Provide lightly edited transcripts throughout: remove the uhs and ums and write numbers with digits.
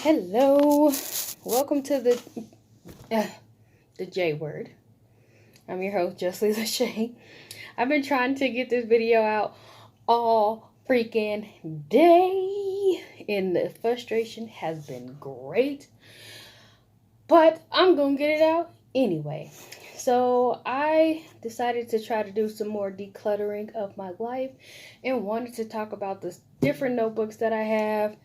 Hello, welcome to the J word. I'm your host, Jessie Lachey. I've been trying to get this video out all freaking day, and the frustration has been great, but I'm gonna get it out anyway. So I decided to try to do some more decluttering of my life and wanted to talk about the different notebooks that I have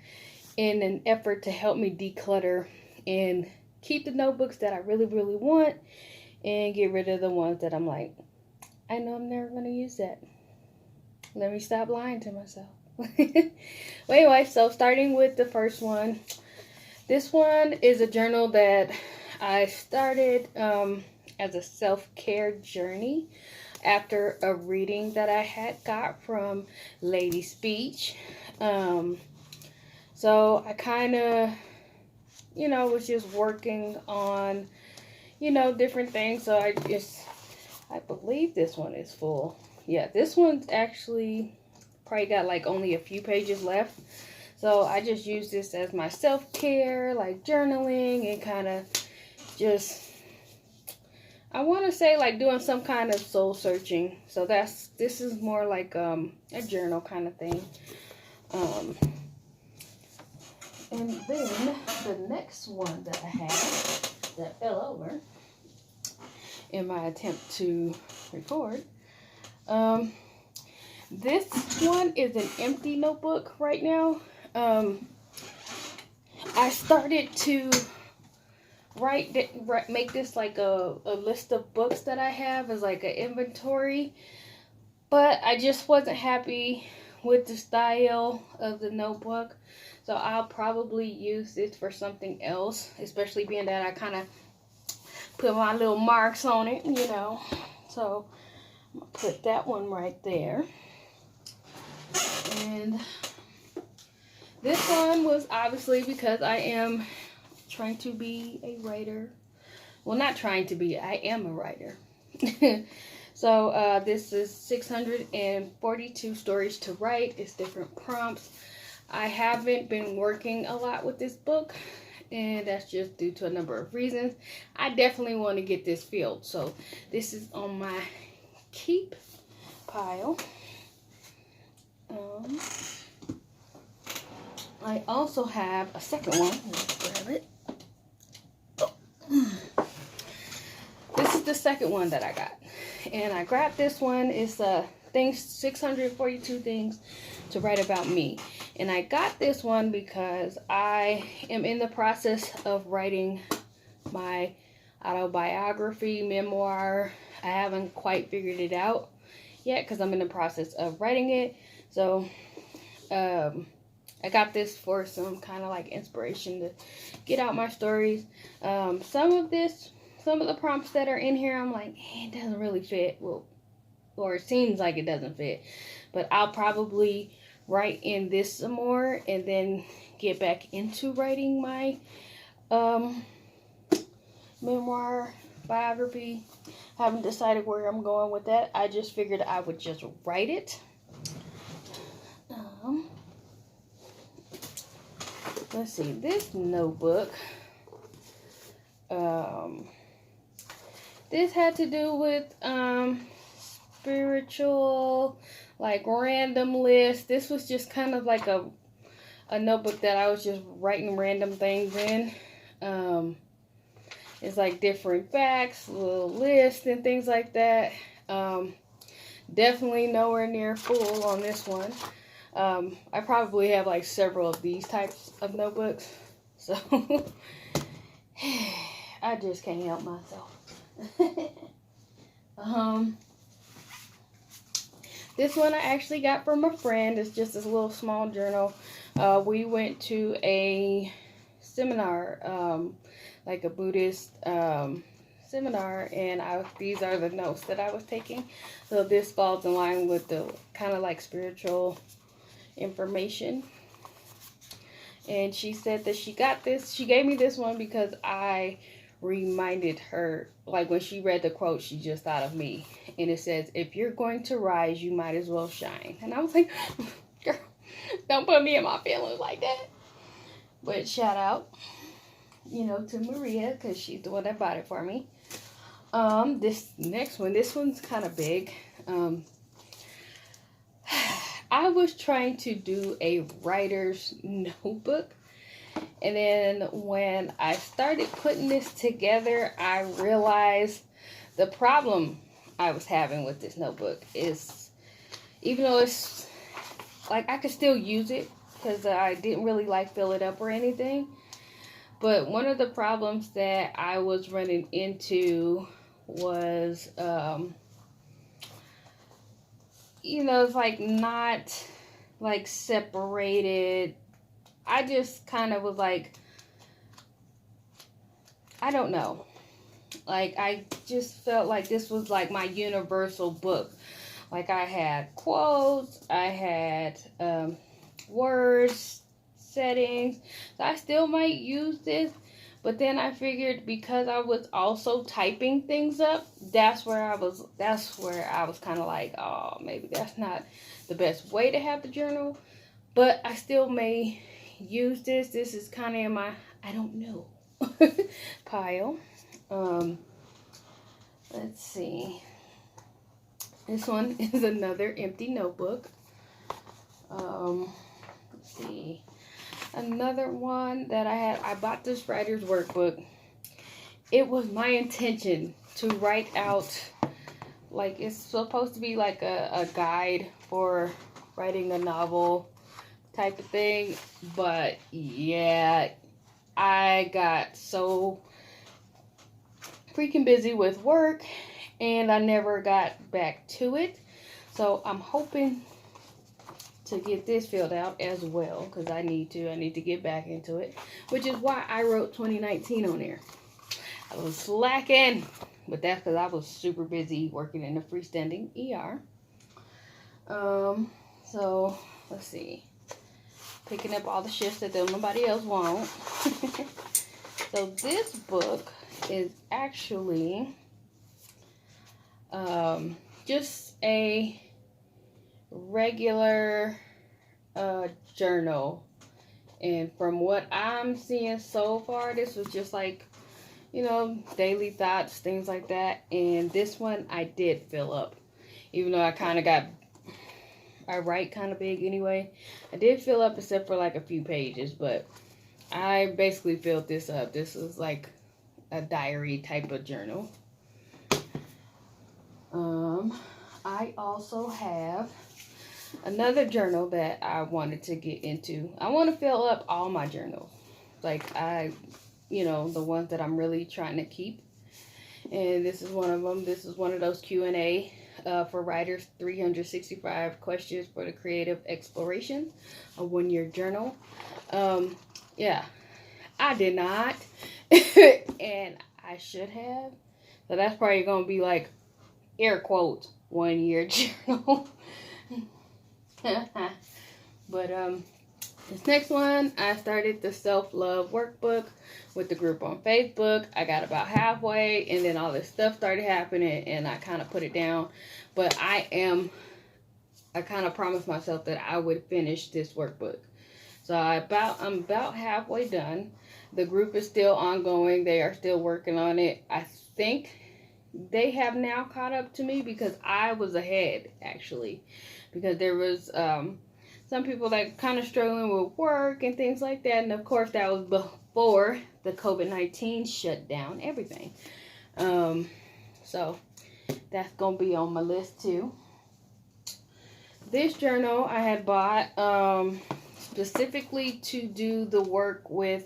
in an effort to help me declutter and keep the notebooks that I really want and get rid of the ones that I'm like, I know I'm never going to use that. Let me stop lying to myself. Well, anyway, so starting with the first one. This one is a journal that I started as a self-care journey after a reading that I had got from Lady Speech. So I kind of, was just working on, different things. So I believe this one is full. Yeah, this one's actually probably got like only a few pages left. So I just use this as my self-care, like journaling and kind of just, I want to say like doing some kind of soul searching. So this is more like a journal kind of thing. And then the next one that I have that fell over in my attempt to record, this one is an empty notebook right now. I started to make this like a list of books that I have as like an inventory, but I just wasn't happy with the style of the notebook. So I'll probably use this for something else, especially being that I kind of put my little marks on it, So I'm going to put that one right there. And this one was obviously because I am trying to be a writer. Well, not trying to be, I am a writer. So this is 642 stories to write. It's different prompts. I haven't been working a lot with this book, and that's just due to a number of reasons. I definitely want to get this filled, so this is on my keep pile. I also have a second one. Let's grab it. This is the second one that I got, and I grabbed this one. It's 642 things to write about me. And I got this one because I am in the process of writing my autobiography, memoir. I haven't quite figured it out yet because I'm in the process of writing it. So I got this for some kind of like inspiration to get out my stories. Some of the prompts that are in here, I'm like, it doesn't really fit. Well, or it seems like it doesn't fit. But I'll probably write in this some more and then get back into writing my memoir, biography. Haven't decided where I'm going with that. I just figured I would just write it. Let's see, this notebook, this had to do with spiritual, like random lists. This was just kind of like a notebook that I was just writing random things in. It's like different facts, little lists and things like that. Definitely nowhere near full on this one. I probably have like several of these types of notebooks, so I just can't help myself. This one I actually got from a friend. It's just this little small journal. We went to a seminar, like a Buddhist seminar, and these are the notes that I was taking. So this falls in line with the kind of like spiritual information. And she said that she got this. She gave me this one because I reminded her, like when she read the quote, she just thought of me. And it says, if you're going to rise, you might as well shine. And I was like, girl, don't put me in my feelings like that. But shout out, to Maria, because she's the one that bought it for me. This next one, this one's kind of big. I was trying to do a writer's notebook. And then when I started putting this together, I realized the problem I was having with this notebook is, even though it's like I could still use it because I didn't really like fill it up or anything. But one of the problems that I was running into was, it's like not like separated. I just kind of was like, I don't know. Like, I just felt like this was like my universal book. Like, I had quotes, I had words, settings. So I still might use this. But then I figured because I was also typing things up, that's where I was kind of like, oh, maybe that's not the best way to have the journal. But I still may use this. This is kind of in my, I don't know, pile. Let's see. This one is another empty notebook. Let's see. Another one that I bought this writer's workbook. It was my intention to write out, like, it's supposed to be like a guide for writing a novel type of thing. But yeah, I got so freaking busy with work and I never got back to it. So I'm hoping to get this filled out as well, because I need to get back into it, which is why I wrote 2019 on there. I was slacking, but that's because I was super busy working in the freestanding ER. So let's see, picking up all the shifts that nobody else wants. So this book is actually just a regular journal, and from what I'm seeing so far, this was just like, daily thoughts, things like that. And this one I did fill up, even though I write kind of big anyway. I did fill up except for like a few pages, but I basically filled this up. This is like a diary type of journal. I also have another journal that I wanted to get into. I want to fill up all my journals. Like the ones that I'm really trying to keep. And this is one of them. This is one of those Q&A for writers, 365 questions for the creative exploration, a one-year journal. Yeah, I did not. And I should have. So that's probably going to be like air quotes, 1 year journal. But this next one, I started the self-love workbook with the group on Facebook. I got about halfway and then all this stuff started happening and I kind of put it down. But I kind of promised myself that I would finish this workbook. So I'm about halfway done. The group is still ongoing. They are still working on it. I think they have now caught up to me because I was ahead, actually. Because there was some people that kind of struggling with work and things like that. And of course, that was before the COVID-19 shut down everything. So that's going to be on my list too. This journal I had bought specifically to do the work with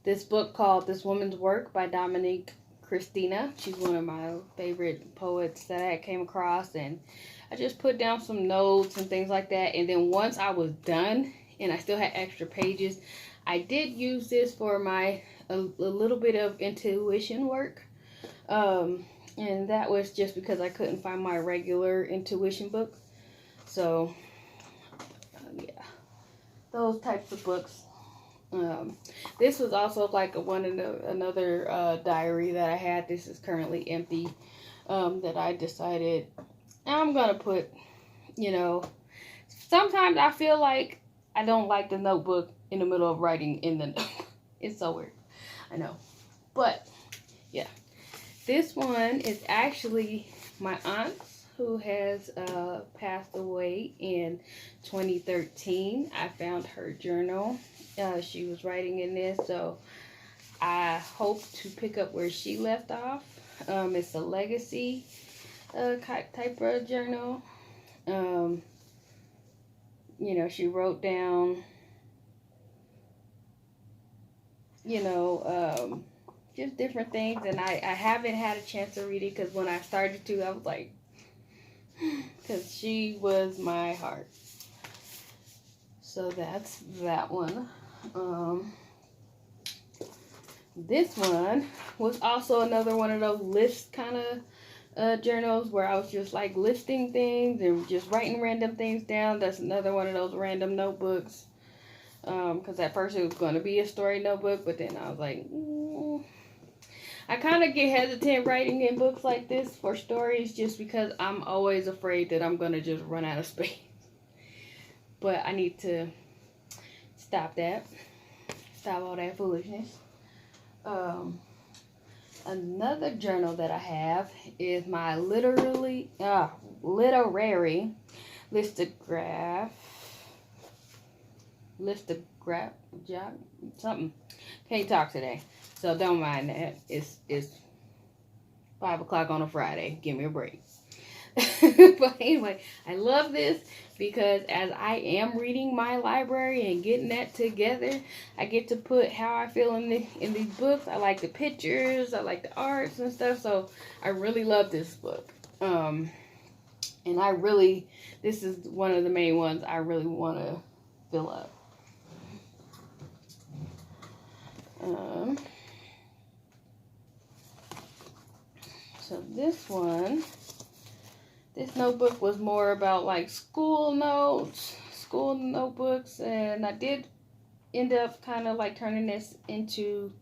this book called This Woman's Work by Dominique Christina. She's one of my favorite poets that I came across, and I just put down some notes and things like that. And then once I was done and I still had extra pages, I did use this for my a little bit of intuition work. And that was just because I couldn't find my regular intuition book. So yeah, those types of books. This was also like another diary that I had. This is currently empty, that I decided I'm gonna put, sometimes I feel like I don't like the notebook in the middle of writing in the it's so weird. I know. But yeah. This one is actually my aunt's, who has passed away in 2013. I found her journal. She was writing in this, so I hope to pick up where she left off. It's a legacy type of journal. You know, she wrote down, you know, just different things, and I haven't had a chance to read it because when I started to, I was like, because she was my heart. So that's that one. This one was also another one of those list kind of journals where I was just like listing things and just writing random things down. That's another one of those random notebooks. Because at first it was going to be a story notebook, but then I was like, I kind of get hesitant writing in books like this for stories just because I'm always afraid that I'm going to just run out of space. But I need to stop that. Stop all that foolishness. Another journal that I have is my literary listograph job, something. Can't talk today, so don't mind that. It's 5 o'clock on a Friday. Give me a break. But anyway, I love this because as I am reading my library and getting that together, I get to put how I feel in these books. I like the pictures, I like the arts and stuff, so I really love this book. And this is one of the main ones I really want to fill up. So this notebook was more about like school notebooks, and I did end up kind of like turning this into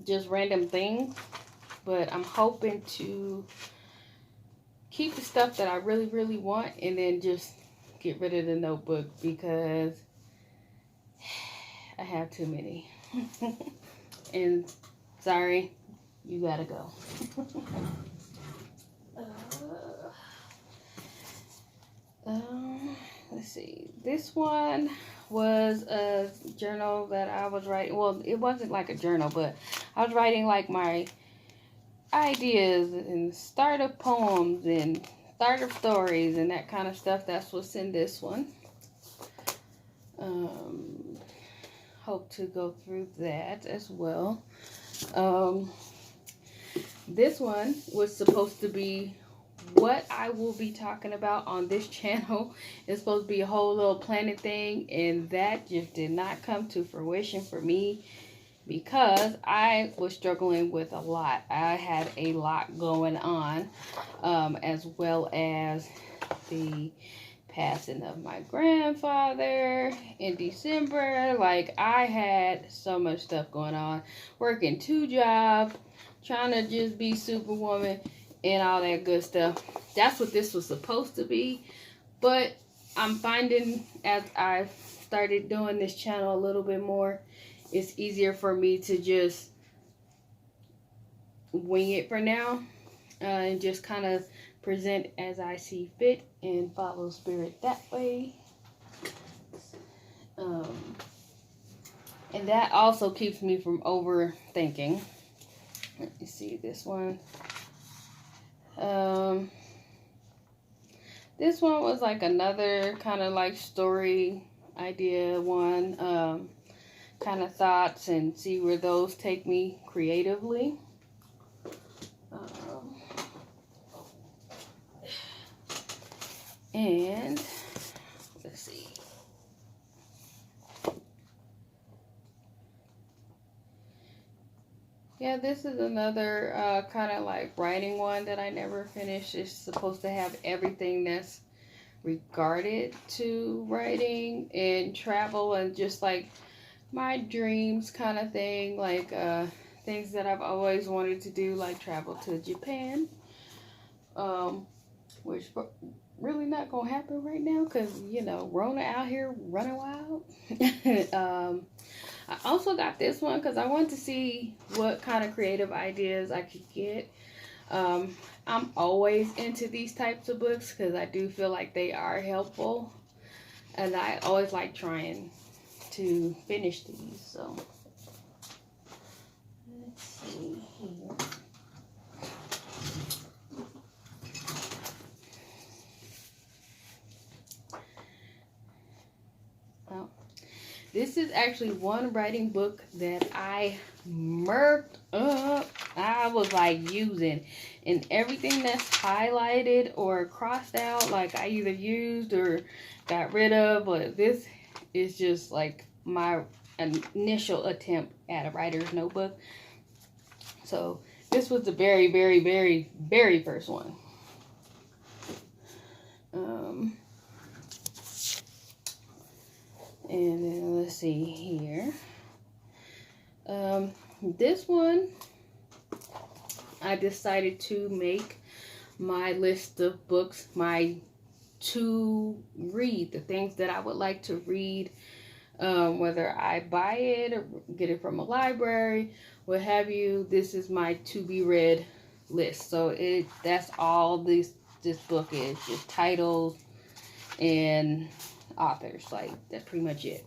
just random things, but I'm hoping to keep the stuff that I really, really want and then just get rid of the notebook because I have too many. And sorry, you gotta go. Let's see. This one was a journal that I was writing. Well, it wasn't like a journal, but I was writing like my ideas and start of poems and start of stories and that kind of stuff. That's what's in this one. Hope to go through that as well. This one was supposed to be what I will be talking about on this channel. It's supposed to be a whole little planet thing, and that just did not come to fruition for me because I was struggling with a lot. I had a lot going on, as well as the passing of my grandfather in December. Like, I had so much stuff going on, working 2 jobs, trying to just be Superwoman and all that good stuff. That's what this was supposed to be, but I'm finding as I started doing this channel a little bit more, it's easier for me to just wing it for now, and just kind of present as I see fit and follow spirit that way. And that also keeps me from overthinking. Let me see this one. This one was like another kind of like story idea one, kind of thoughts, and see where those take me creatively. And let's see. Yeah, this is another kind of like writing one that I never finished. It's supposed to have everything that's regarded to writing and travel and just like my dreams kind of thing. Like things that I've always wanted to do, like travel to Japan. Which really not gonna happen right now because, you know, Rona out here running wild. I also got this one because I wanted to see what kind of creative ideas I could get. I'm always into these types of books because I do feel like they are helpful, and I always like trying to finish these. So let's see here. Well, this is actually one writing book that I marked up. I was like using, and everything that's highlighted or crossed out, like I either used or got rid of. But this is just like my initial attempt at a writer's notebook. So this was the very, very, very, very first one. And then let's see here. This one, I decided to make my list of books, my to read, the things that I would like to read, whether I buy it or get it from a library, what have you. This is my to be read list. So that's all this book is, just titles and authors. Like, that's pretty much it.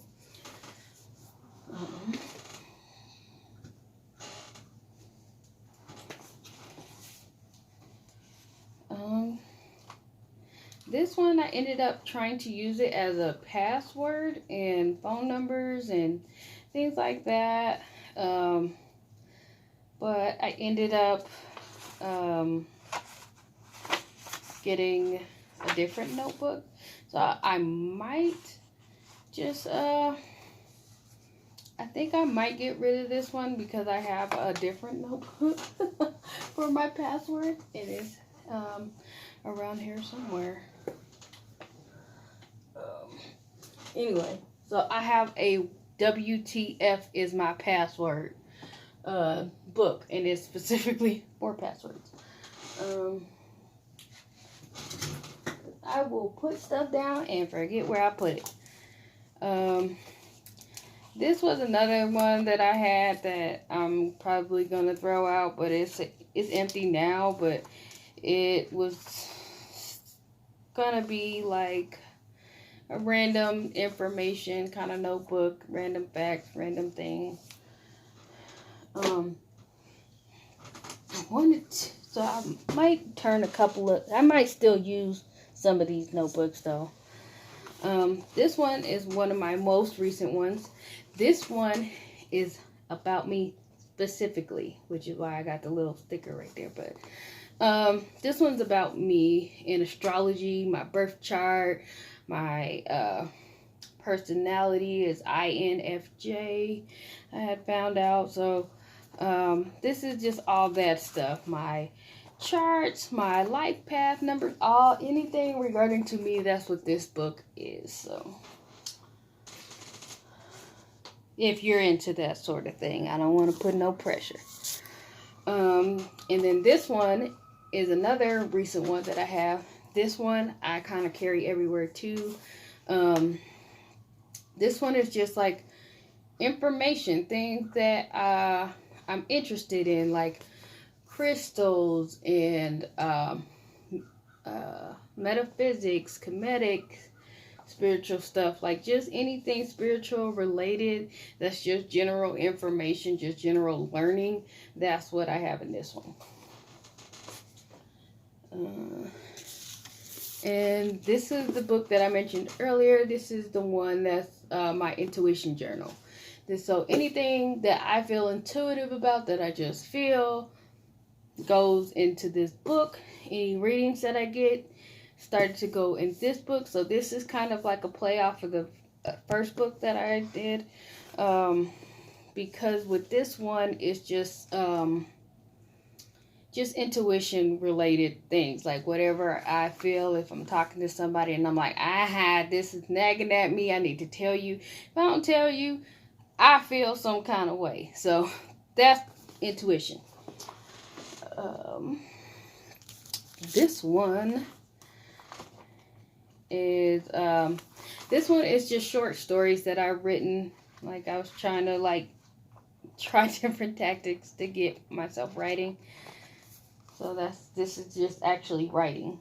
This one, I ended up trying to use it as a password and phone numbers and things like that. But I ended up getting a different notebook. So I might just, I think I might get rid of this one because I have a different notebook for my password. It is around here somewhere. Anyway, so I have a WTF is my password book, and it's specifically for passwords. I will put stuff down and forget where I put it. This was another one that I had that I'm probably gonna throw out, but it's empty now. But it was gonna be like a random information kind of notebook, random facts, random things. I might turn I might still use some of these notebooks though. This one is one of my most recent ones. This one is about me specifically, which is why I got the little sticker right there. But this one's about me in astrology, my birth chart, my personality is INFJ, I had found out. So this is just all that stuff, my charts, my life path numbers, anything regarding to me. That's what this book is. So if you're into that sort of thing, I don't want to put no pressure. And then this one is another recent one that I have. This one I kind of carry everywhere too. This one is just like information, things that I'm interested in, like crystals and metaphysics, comedic, spiritual stuff, like just anything spiritual related. That's just general information, just general learning. That's what I have in this one. And this is the book that I mentioned earlier. This is the one that's my intuition journal. So anything that I feel intuitive about, that I just feel, goes into this book. Any readings that I get started to go in this book. So this is kind of like a play off of the first book that I did. Because with this one, it's just intuition related things, like whatever I feel. If I'm talking to somebody and I'm like, this is nagging at me, I need to tell you. If I don't tell you, I feel some kind of way. So that's intuition. This one is this one is just short stories that I've written. Like I was trying to try different tactics to get myself writing. So this is just actually writing.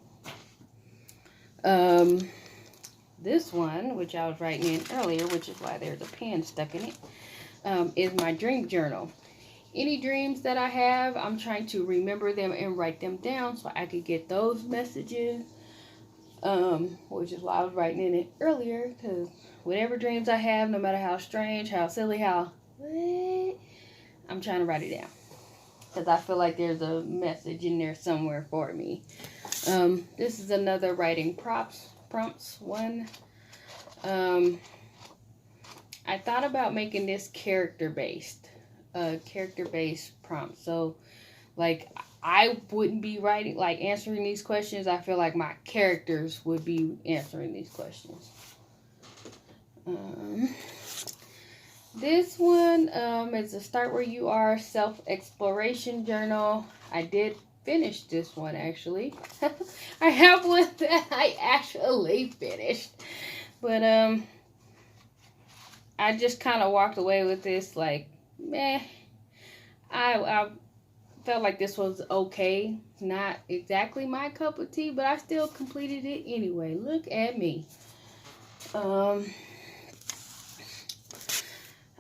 This one, which I was writing in earlier, which is why there's a pen stuck in it, is my dream journal. Any dreams that I have, I'm trying to remember them and write them down so I could get those messages. Which is why I was writing in it earlier, because whatever dreams I have, no matter how strange, how silly, I'm trying to write it down. Because I feel like there's a message in there somewhere for me. This is another writing prompts one. I thought about making this character-based prompt. So, like, I wouldn't be writing, like, answering these questions. I feel like my characters would be answering these questions. This one is a Start Where You Are self-exploration journal. I did finish this one, actually. I have one that I actually finished. But, I just kind of walked away with this, like, meh. I felt like this was okay. Not exactly my cup of tea, but I still completed it anyway. Look at me.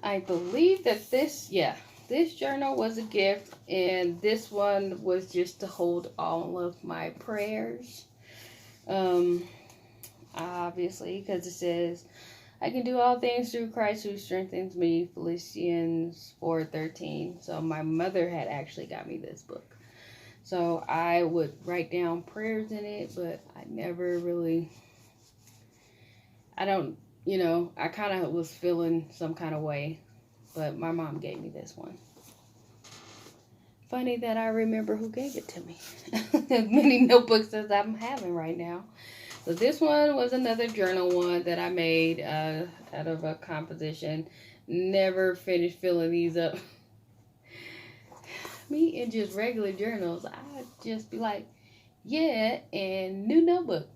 I believe that this journal was a gift, and this one was just to hold all of my prayers. Obviously, because it says, I can do all things through Christ who strengthens me, Philippians 4:13. So my mother had actually got me this book. So I would write down prayers in it, but I never really, I kind of was feeling some kind of way, but my mom gave me this one. Funny that I remember who gave it to me. As many notebooks as I'm having right now. So this one was another journal one that I made out of a composition. Never finished filling these up. Me and just regular journals, I'd just be like, yeah, and new notebook.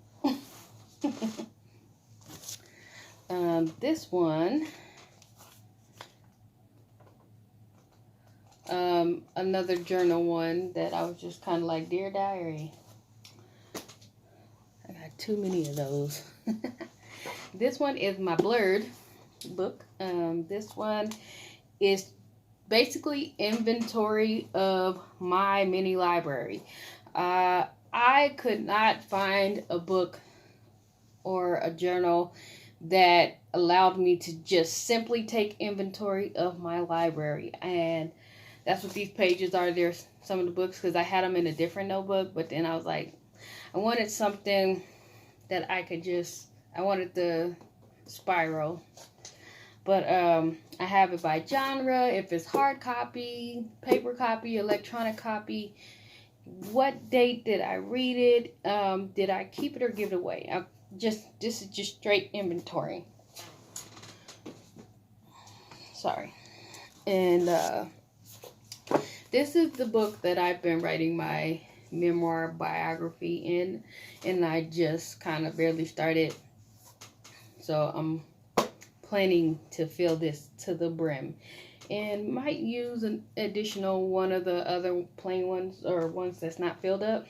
This one, another journal one that I was just kind of like, Dear Diary. I got too many of those. This one is my blurred book. This one is basically inventory of my mini library. I could not find a book or a journal that allowed me to just simply take inventory of my library. And that's what these pages are. There's some of the books, because I had them in a different notebook, but then I was like, I wanted something that I wanted the spiral. But I have it by genre, if it's hard copy, paper copy, electronic copy, what date did I read it, did I keep it or give it away. This is just straight inventory. Sorry. And this is the book that I've been writing my memoir biography in, and I just kind of barely started. So I'm planning to fill this to the brim, and might use an additional one of the other plain ones or ones that's not filled up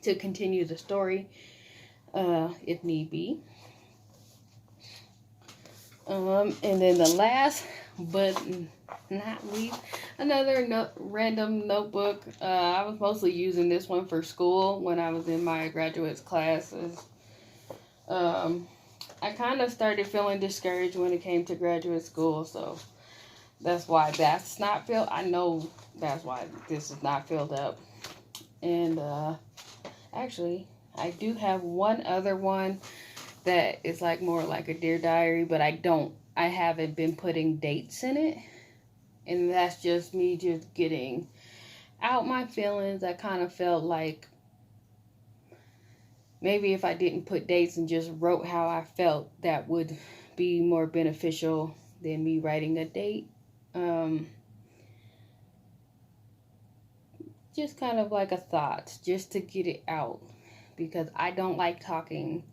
to continue the story, if need be. And then the last but not least, another random notebook. I was mostly using this one for school when I was in my graduate classes. I kind of started feeling discouraged when it came to graduate school, so that's why that's not filled. I know that's why this is not filled up. And actually, I do have one other one that is like more like a Dear Diary, but I haven't been putting dates in it. And that's just me just getting out my feelings. I kind of felt like maybe if I didn't put dates and just wrote how I felt, that would be more beneficial than me writing a date. Just kind of like a thought, just to get it out, because I don't like talking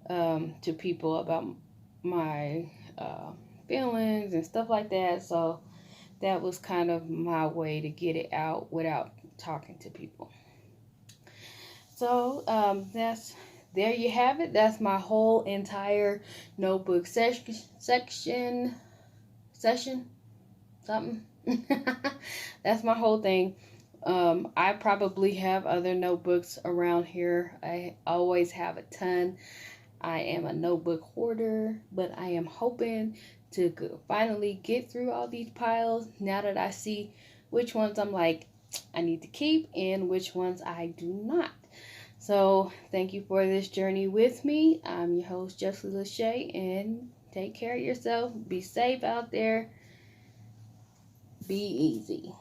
to people about my feelings and stuff like that. So that was kind of my way to get it out without talking to people. So that's there you have it. That's my whole entire notebook session something. That's my whole thing. I probably have other notebooks around here. I always have a ton. I am a notebook hoarder, but I am hoping to finally get through all these piles now that I see which ones I'm like, I need to keep and which ones I do not. So thank you for this journey with me. I'm your host, Jessie Lachey, and take care of yourself. Be safe out there. Be easy.